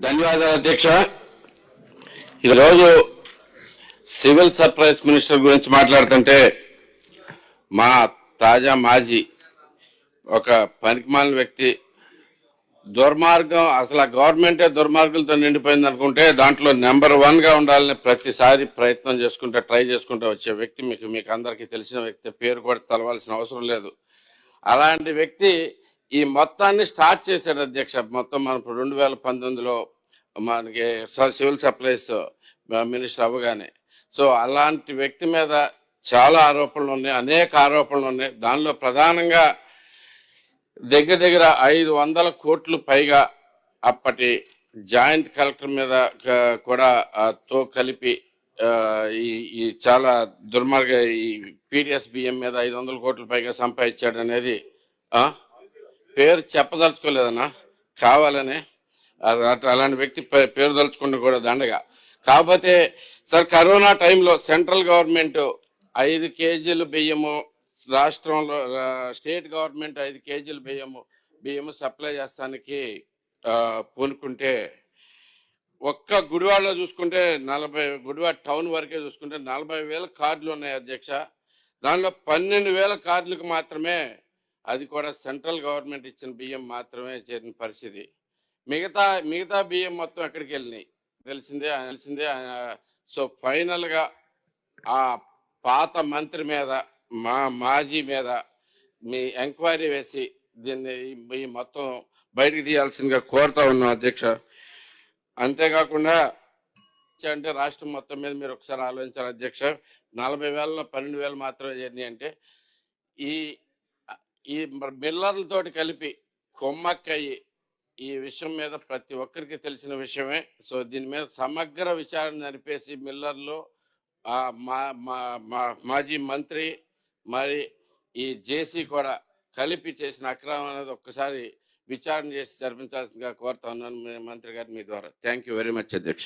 ధన్యవాదాలు అధ్యక్ష. ఈరోజు సివిల్ సప్లైస్ మినిస్టర్ గురించి మాట్లాడుతుంటే మా తాజా మాజీ ఒక పనికిమాలిన వ్యక్తి దుర్మార్గం, అసలు ఆ గవర్నమెంటే దుర్మార్గులతో నిండిపోయింది అనుకుంటే దాంట్లో నెంబర్ 1గా ఉండాలని ప్రతిసారి ప్రయత్నం చేసుకుంటూ ట్రై చేసుకుంటూ వచ్చే వ్యక్తి మీకు అందరికీ తెలిసిన వ్యక్తి, పేరు కూడా తెలవాల్సిన అవసరం లేదు. అలాంటి వ్యక్తి ఈ మొత్తాన్ని స్టార్ట్ చేశాడు అధ్యక్ష. మొత్తం మనం 2019లో మనకి సివిల్ సప్లైస్ మినిస్టర్ అవ్వగానే. సో అలాంటి వ్యక్తి మీద చాలా ఆరోపణలు ఉన్నాయి, అనేక ఆరోపణలు ఉన్నాయి. దానిలో ప్రధానంగా దగ్గర 500 కోట్లు పైగా అప్పటి జాయింట్ కలెక్టర్ మీద కూడా తో కలిపి ఈ చాలా దుర్మార్గ ఈ పీడిఎస్ బియ్యం మీద 500 కోట్ల పైగా సంపాదించాడు అనేది పేరు చెప్పదలుచుకోలేదన్నా, కావాలని. అలాంటి వ్యక్తి పేరు దలుచుకుంటే కూడా దండగా. కాకపోతే సార్, కరోనా టైంలో సెంట్రల్ గవర్నమెంట్ 5 కేజీలు బియ్యము, రాష్ట్రంలో స్టేట్ గవర్నమెంట్ 5 కేజీలు బియ్యము సప్లై చేస్తానికి పూనుకుంటే ఒక్క గుడివాడలో చూసుకుంటే 40 గుడివాడ టౌన్ వరకే చూసుకుంటే 40,000 కార్డులు ఉన్నాయి అధ్యక్ష. దానిలో 12,000 కార్డులకు మాత్రమే, అది కూడా సెంట్రల్ గవర్నమెంట్ ఇచ్చిన బియ్యం మాత్రమే చేరిన పరిస్థితి. మిగతా బియ్యం మొత్తం ఎక్కడికి వెళ్ళినాయి తెలిసిందే. సో ఫైనల్గా ఆ పాత మంత్రి మీద, మాజీ మీద మీ ఎంక్వైరీ వేసి దీన్ని ఈ మొత్తం బయటికి తీయాల్సిందిగా కోరుతా ఉన్నాం అధ్యక్ష. అంతేకాకుండా అంటే రాష్ట్రం మొత్తం మీద మీరు ఒకసారి ఆలోచించాలి అధ్యక్ష. 40,000లో 12,000 మాత్రమే చేరినాయి అంటే ఈ మిల్లర్లతోటి కలిపి కొమ్మక్కయ్యి ఈ విషయం మీద ప్రతి ఒక్కరికి తెలిసిన విషయమే. సో దీని మీద సమగ్ర విచారణ జరిపేసి మిల్లర్లు, మాజీ మంత్రి, మరి ఈ జేసీ కూడా కలిపి చేసిన అక్రమం అనేది ఒక్కసారి విచారణ చేసి జరిపించాల్సిందిగా కోరుతా ఉన్నాను మంత్రి గారు మీ ద్వారా. థ్యాంక్ యూ వెరీ మచ్ అధ్యక్ష.